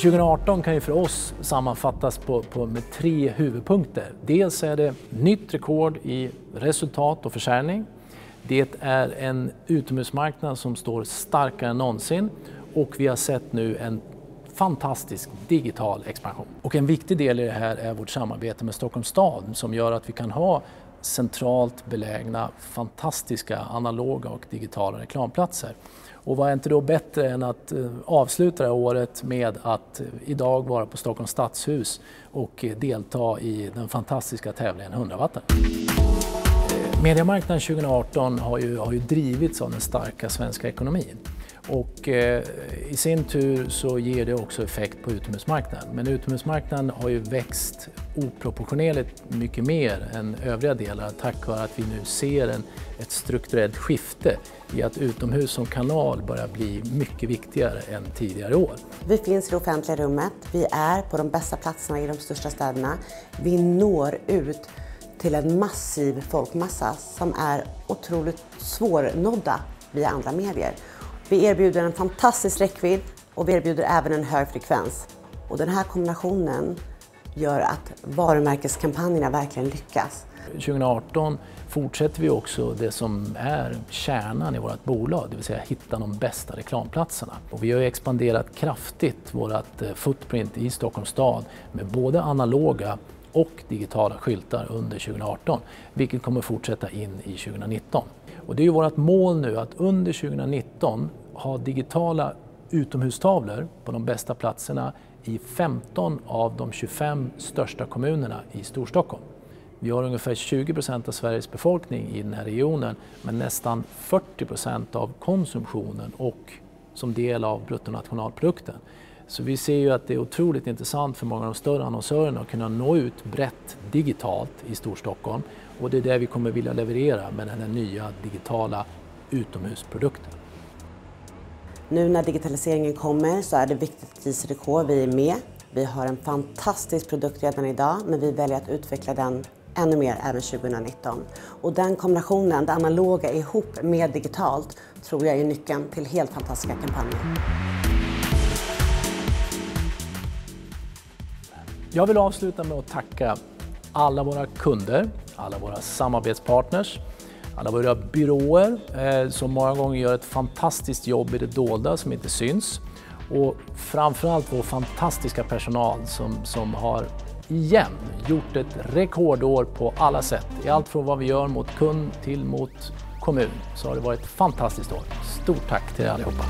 2018 kan ju för oss sammanfattas med 3 huvudpunkter. Dels är det nytt rekord i resultat och försäljning. Det är en utomhusmarknad som står starkare än någonsin och vi har sett nu en fantastisk digital expansion. Och en viktig del i det här är vårt samarbete med Stockholms stad som gör att vi kan ha centralt belägna fantastiska analoga och digitala reklamplatser. Och vad är inte då bättre än att avsluta det här året med att idag vara på Stockholms stadshus och delta i den fantastiska tävlingen 100-watten. Mediemarknaden 2018 har ju drivits av den starka svenska ekonomin. Och i sin tur så ger det också effekt på utomhusmarknaden. Men utomhusmarknaden har ju växt oproportionerligt mycket mer än övriga delar tack vare att vi nu ser ett strukturellt skifte i att utomhus som kanal börjar bli mycket viktigare än tidigare år. Vi finns i det offentliga rummet, vi är på de bästa platserna i de största städerna. Vi når ut till en massiv folkmassa som är otroligt svårnådda via andra medier. Vi erbjuder en fantastisk räckvidd och vi erbjuder även en hög frekvens. Och den här kombinationen gör att varumärkeskampanjerna verkligen lyckas. 2018 fortsätter vi också det som är kärnan i vårt bolag, det vill säga hitta de bästa reklamplatserna. Och vi har expanderat kraftigt vårt footprint i Stockholms stad med både analoga och digitala skyltar under 2018, vilket kommer fortsätta in i 2019. Och det är ju vårt mål nu att under 2019 ha digitala utomhustavlor på de bästa platserna i 15 av de 25 största kommunerna i Storstockholm. Vi har ungefär 20% av Sveriges befolkning i den här regionen, men nästan 40% av konsumtionen och som del av bruttonationalprodukten. Så vi ser ju att det är otroligt intressant för många av de större annonsörerna att kunna nå ut brett digitalt i Storstockholm. Och det är det vi kommer vilja leverera med den här nya digitala utomhusprodukten. Nu när digitaliseringen kommer så är det viktigt att JCDK, vi är med. Vi har en fantastisk produkt redan idag, men vi väljer att utveckla den ännu mer även 2019. Och den kombinationen, det analoga ihop med digitalt, tror jag är nyckeln till helt fantastiska kampanjer. Jag vill avsluta med att tacka alla våra kunder, alla våra samarbetspartners, alla våra byråer som många gånger gör ett fantastiskt jobb i det dolda som inte syns. Och framförallt vår fantastiska personal som har igen gjort ett rekordår på alla sätt. I allt från vad vi gör mot kund till mot kommun så har det varit ett fantastiskt år. Stort tack till er allihopa!